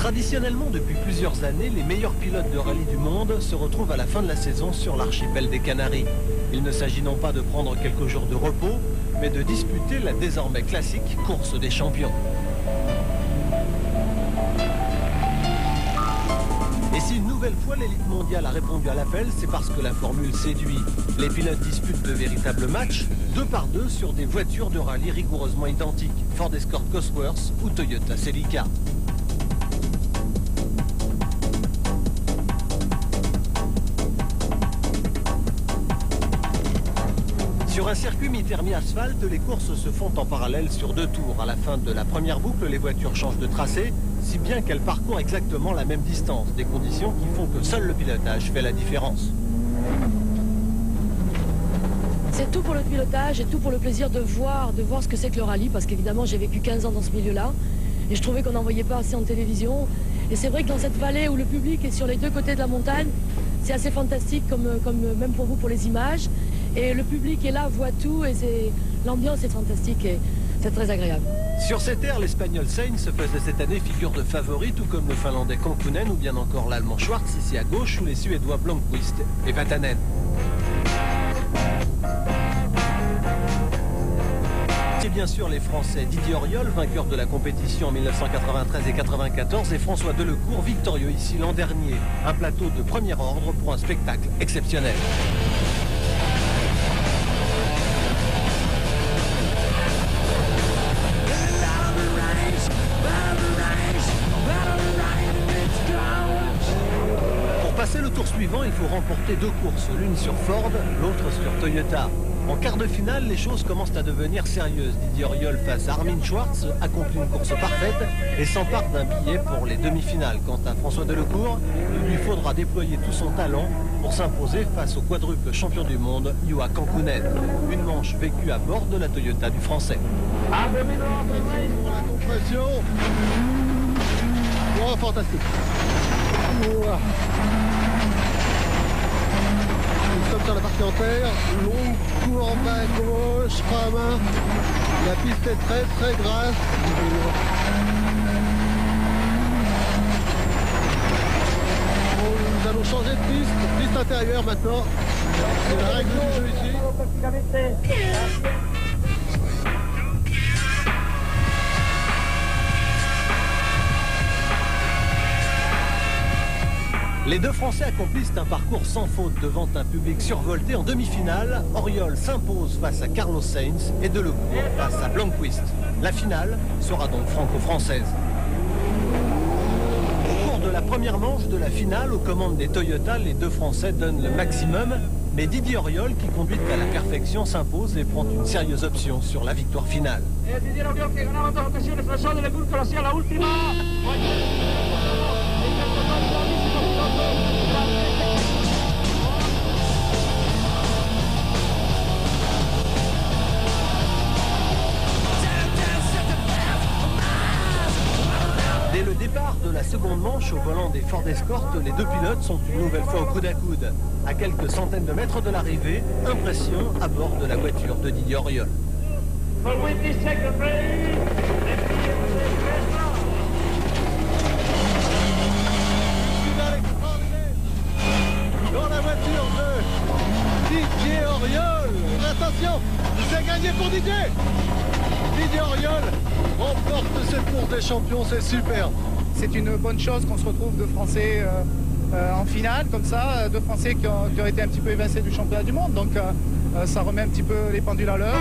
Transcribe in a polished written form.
Traditionnellement, depuis plusieurs années, les meilleurs pilotes de rallye du monde se retrouvent à la fin de la saison sur l'archipel des Canaries. Il ne s'agit non pas de prendre quelques jours de repos, mais de disputer la désormais classique course des champions. Et si une nouvelle fois l'élite mondiale a répondu à l'appel, c'est parce que la formule séduit. Les pilotes disputent de véritables matchs, 2 par 2 sur des voitures de rallye rigoureusement identiques, Ford Escort Cosworth ou Toyota Celica. Sur un circuit mi-asphalte, les courses se font en parallèle sur 2 tours. À la fin de la première boucle, les voitures changent de tracé, si bien qu'elles parcourent exactement la même distance. Des conditions qui font que seul le pilotage fait la différence. C'est tout pour le pilotage et tout pour le plaisir de voir ce que c'est que le rallye, parce qu'évidemment j'ai vécu 15 ans dans ce milieu-là et je trouvais qu'on n'en voyait pas assez en télévision. Et c'est vrai que dans cette vallée où le public est sur les 2 côtés de la montagne, c'est assez fantastique comme même pour vous, pour les images. Et le public est là, voit tout et l'ambiance est fantastique et c'est très agréable. Sur ces terres, l'Espagnol Sainz se faisait cette année figure de favori, tout comme le Finlandais Kankkunen ou bien encore l'Allemand Schwartz ici à gauche ou les Suédois Blomqvist et Vatanen. C'est bien sûr les Français Didier Auriol, vainqueur de la compétition en 1993 et 1994, et François Delecourt, victorieux ici l'an dernier. Un plateau de premier ordre pour un spectacle exceptionnel. Passer le tour suivant, il faut remporter 2 courses, l'une sur Ford, l'autre sur Toyota. En quart de finale, les choses commencent à devenir sérieuses. Didier Auriol face à Armin Schwartz accomplit une course parfaite et s'empare d'un billet pour les demi-finales. Quant à François Delecourt, il lui faudra déployer tout son talent pour s'imposer face au quadruple champion du monde, Juha Kankkunen. Une manche vécue à bord de la Toyota du Français. Oh, fantastique. Wow. Nous sommes sur la partie en terre, longue courbe à gauche, frein à main. La piste est très très grasse. Nous allons changer de piste intérieure maintenant. C'est la règle du jeu ici. Les 2 Français accomplissent un parcours sans faute devant un public survolté. En demi-finale, Auriol s'impose face à Carlos Sainz et Delecourt face à Blomqvist. La finale sera donc franco-française. Au cours de la première manche de la finale, aux commandes des Toyota, les 2 Français donnent le maximum. Mais Didier Auriol, qui conduit à la perfection, s'impose et prend une sérieuse option sur la victoire finale. Didier Auriol qui gagne en 2 occasioni, François Delecourt que sia la ultima. Dès le départ de la seconde manche, au volant des Ford Escort, les 2 pilotes sont une nouvelle fois au coude à coude. À quelques centaines de mètres de l'arrivée, impression à bord de la voiture de Didier Auriol. Dans la voiture de Didier Auriol. Attention, c'est gagné pour Didier. Didier Auriol remporte cette course des champions, c'est super. C'est une bonne chose qu'on se retrouve 2 Français en finale, comme ça, 2 Français qui ont été un petit peu évincés du championnat du monde. Donc ça remet un petit peu les pendules à l'heure.